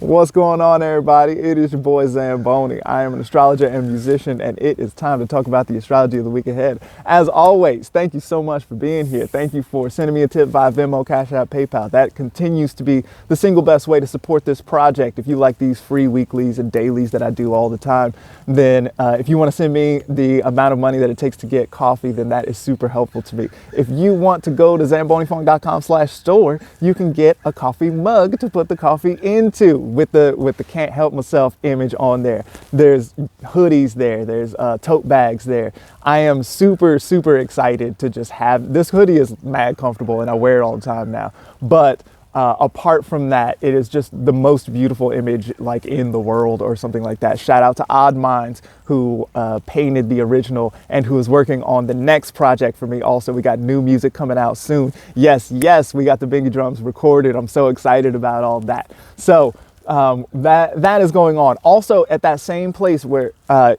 What's going on, everybody? It is your boy Zamboni. I am an astrologer and musician, and it is time to talk about the astrology of the week ahead. As always, thank you so much for being here. Thank you for sending me a tip via Venmo, Cash App, PayPal. That continues to be the single best way to support this project. If you like these free weeklies and dailies that I do all the time, then if you want to send me the amount of money that it takes to get coffee, then that is super helpful to me. If you want to go to zambonifunk.com/store, you can get a coffee mug to put the coffee into with the can't help myself image on there. There's hoodies there, there's tote bags there. I am super excited to just have this hoodie. Is mad comfortable and I wear it all the time now, but apart from that, it is just the most beautiful image like in the world or something like that. Shout out to Odd Minds, who painted the original and who is working on the next project for me. Also, we got new music coming out soon. Yes, we got the Bingy drums recorded. I'm so excited about all that. So that is going on. Also, at that same place where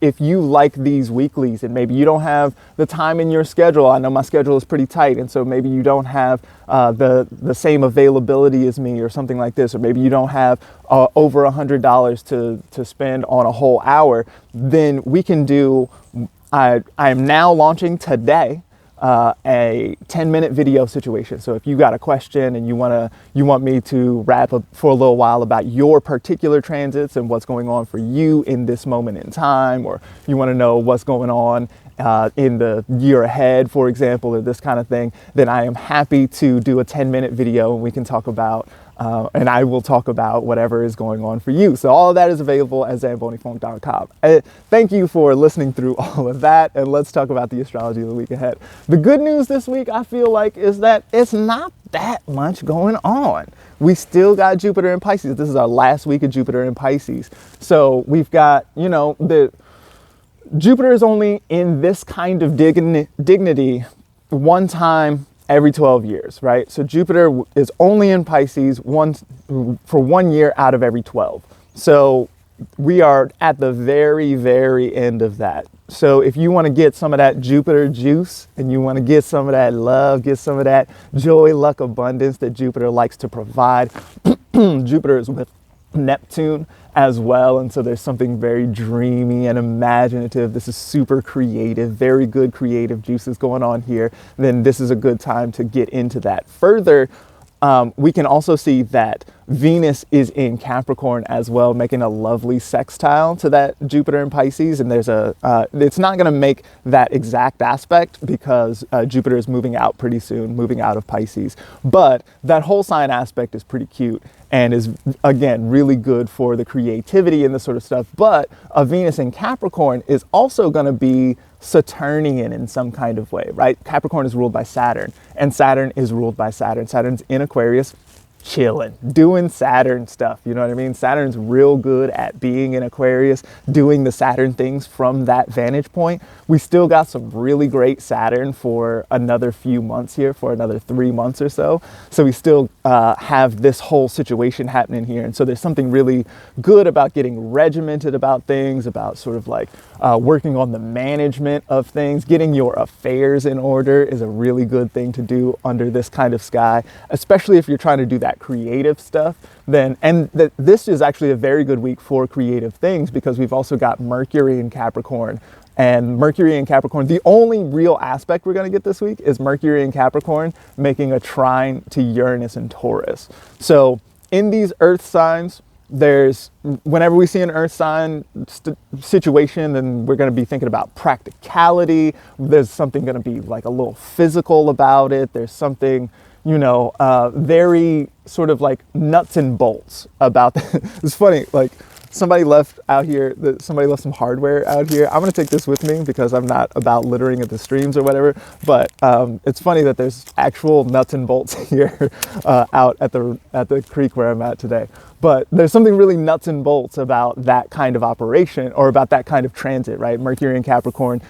if you like these weeklies and maybe you don't have the time in your schedule, I know my schedule is pretty tight, and so maybe you don't have the same availability as me or something like this, or maybe you don't have over $100 to spend on a whole hour, then we can do, I am now launching today a 10-minute video situation. So if you got a question and you want me to rap for a little while about your particular transits and what's going on for you in this moment in time, or you want to know what's going on in the year ahead, for example, or this kind of thing, then I am happy to do a 10-minute video and we can talk about and I will talk about whatever is going on for you. So all of that is available at zambonifunk.com. Thank you for listening through all of that, and let's talk about the astrology of the week ahead. The good news this week, I feel like, is that it's not that much going on. We still got Jupiter in Pisces. This is our last week of Jupiter in Pisces. So we've got, the Jupiter is only in this kind of dignity one time every 12 years, right? So Jupiter is only in Pisces for 1 year out of every 12. So we are at the very end of that. So if you want to get some of that Jupiter juice and you want to get some of that love, get some of that joy, luck, abundance that Jupiter likes to provide, Jupiter is with Neptune as well, and so there's something very dreamy and imaginative. This is super creative, very good creative juices going on here. Then this is a good time to get into that. Further, we can also see that Venus is in Capricorn as well, making a lovely sextile to that Jupiter in Pisces. And there's it's not going to make that exact aspect because Jupiter is moving out pretty soon, moving out of Pisces. But that whole sign aspect is pretty cute and is, again, really good for the creativity and this sort of stuff. But a Venus in Capricorn is also going to be Saturnian in some kind of way, right? Capricorn is ruled by Saturn, and Saturn is ruled by Saturn. Saturn's in Aquarius, chilling, doing Saturn stuff. You know what I mean? Saturn's real good at being in Aquarius, doing the Saturn things from that vantage point. We still got some really great Saturn for another few months here, for another 3 months or so. So we still have this whole situation happening here. And so there's something really good about getting regimented about things, about sort of like working on the management of things. Getting your affairs in order is a really good thing to do under this kind of sky, especially if you're trying to do that creative stuff. This is actually a very good week for creative things because we've also got Mercury in Capricorn. And Mercury in Capricorn, the only real aspect we're going to get this week is Mercury in Capricorn making a trine to Uranus and Taurus. So in these earth signs, whenever we see an earth sign situation, then we're going to be thinking about practicality. There's something going to be like a little physical about it. There's something, very sort of like nuts and bolts about that. It's funny, like somebody left some hardware out here. I'm going to take this with me because I'm not about littering at the streams or whatever, but it's funny that there's actual nuts and bolts here out at the creek where I'm at today. But there's something really nuts and bolts about that kind of operation, or about that kind of transit, right? Mercury in Capricorn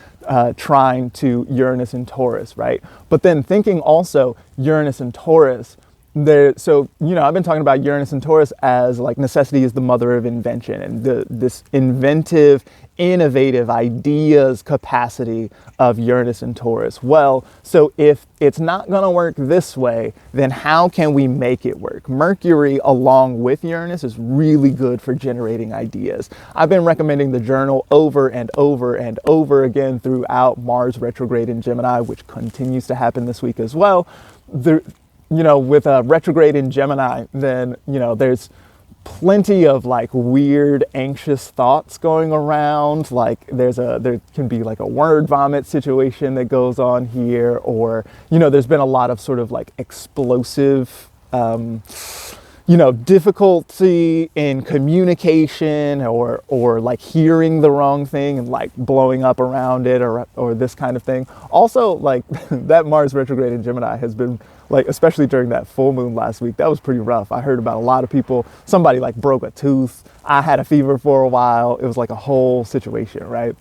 trine to Uranus and Taurus, right? But then thinking also Uranus and Taurus, So, I've been talking about Uranus and Taurus as like necessity is the mother of invention, and this inventive, innovative ideas capacity of Uranus and Taurus. Well, so if it's not going to work this way, then how can we make it work? Mercury, along with Uranus, is really good for generating ideas. I've been recommending the journal over and over and over again throughout Mars retrograde in Gemini, which continues to happen this week as well. With a retrograde in Gemini, then, there's plenty of like weird, anxious thoughts going around. Like there can be like a word vomit situation that goes on here, or, there's been a lot of sort of like explosive, difficulty in communication, or like hearing the wrong thing and like blowing up around it, or this kind of thing. Also, like that Mars retrograde in Gemini has been like, especially during that full moon last week, that was pretty rough. I heard about a lot of people, somebody like broke a tooth. I had a fever for a while. It was like a whole situation, right?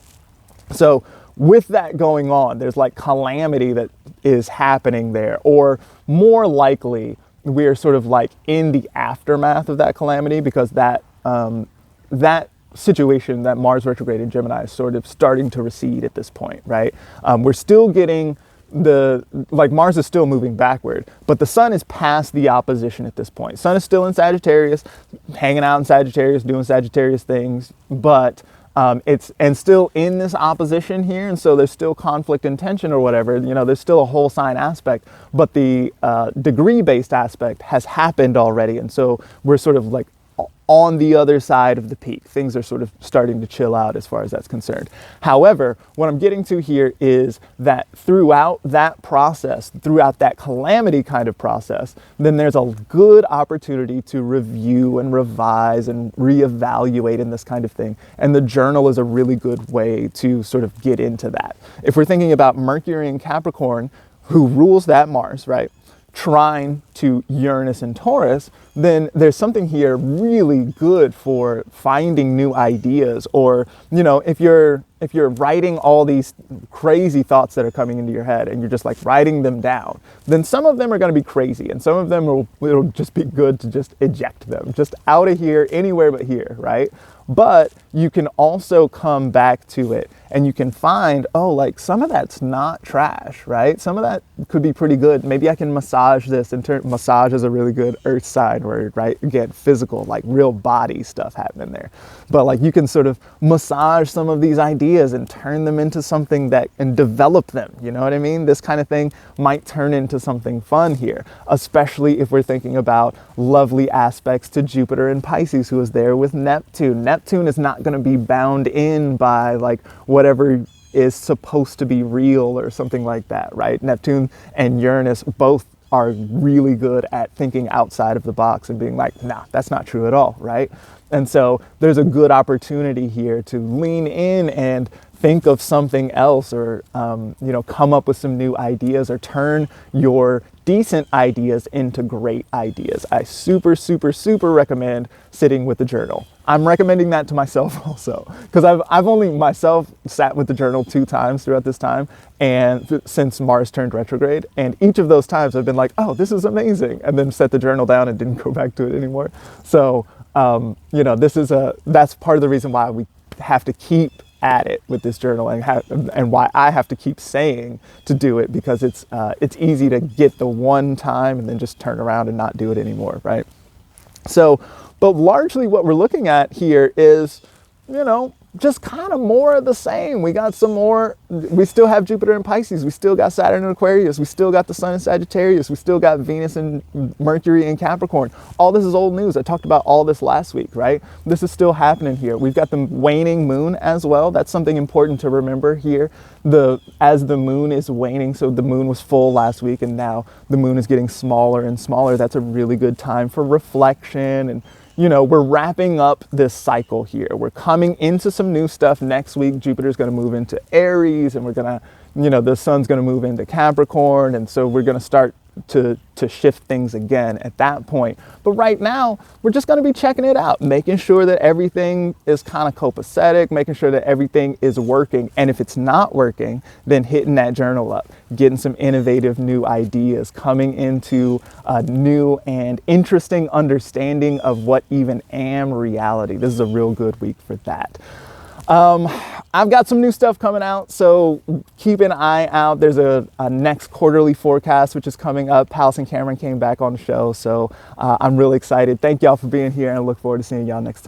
So with that going on, there's like calamity that is happening there, or more likely, we're sort of like in the aftermath of that calamity, because that situation, that Mars retrograde in Gemini, is sort of starting to recede at this point, right? We're still getting Mars is still moving backward, but the sun is past the opposition at this point. Sun is still in Sagittarius, hanging out in Sagittarius, doing Sagittarius things, but it's still in this opposition here, and so there's still conflict and tension or whatever. There's still a whole sign aspect, but the degree-based aspect has happened already, and so we're sort of like on the other side of the peak. Things are sort of starting to chill out as far as that's concerned. However, what I'm getting to here is that throughout that process, throughout that calamity kind of process, then there's a good opportunity to review and revise and reevaluate in this kind of thing. And the journal is a really good way to sort of get into that. If we're thinking about Mercury in Capricorn, who rules that Mars, right? Trine to Uranus and Taurus, then there's something here really good for finding new ideas. Or, if you're writing all these crazy thoughts that are coming into your head and you're just like writing them down, then some of them are going to be crazy, and some of them it'll just be good to just eject them, just out of here, anywhere but here, right? But you can also come back to it and you can find, like some of that's not trash, right? Some of that could be pretty good. Maybe I can massage this, and massage is a really good earth sign word, right? Again, physical, like real body stuff happening there. But like you can sort of massage some of these ideas and turn them into something and develop them. You know what I mean? This kind of thing might turn into something fun here, especially if we're thinking about lovely aspects to Jupiter and Pisces, who is there with Neptune. Neptune is not going to be bound in by like whatever is supposed to be real or something like that, right? Neptune and Uranus both are really good at thinking outside of the box and being like, nah, that's not true at all, right? And so there's a good opportunity here to lean in and think of something else, or come up with some new ideas, or turn your decent ideas into great ideas. I super, super, super recommend sitting with the journal. I'm recommending that to myself also, because I've only myself sat with the journal 2 times throughout this time, and since Mars turned retrograde, and each of those times I've been like, oh, this is amazing, and then set the journal down and didn't go back to it anymore. So that's part of the reason why we have to keep at it with this journal, and why I have to keep saying to do it, because it's easy to get the one time and then just turn around and not do it anymore, right? So, but largely what we're looking at here is, just kind of more of the same. We got some more, we still have Jupiter in Pisces, we still got Saturn in Aquarius, we still got the Sun in Sagittarius, we still got Venus and Mercury in Capricorn. All this is old news. I talked about all this last week, right? This is still happening here. We've got the waning moon as well. That's something important to remember here. As the moon is waning, so the moon was full last week and now the moon is getting smaller and smaller. That's a really good time for reflection, and we're wrapping up this cycle here. We're coming into some new stuff next week. Jupiter's going to move into Aries, and we're going to, the sun's going to move into Capricorn. And so we're going to start to shift things again at that point. But right now, we're just going to be checking it out, making sure that everything is kind of copacetic, making sure that everything is working. And if it's not working, then hitting that journal up, getting some innovative new ideas, coming into a new and interesting understanding of what even am reality. This is a real good week for that. I've got some new stuff coming out, so keep an eye out. There's a next quarterly forecast, which is coming up. Palace and Cameron came back on the show, so I'm really excited. Thank y'all for being here, and I look forward to seeing y'all next time.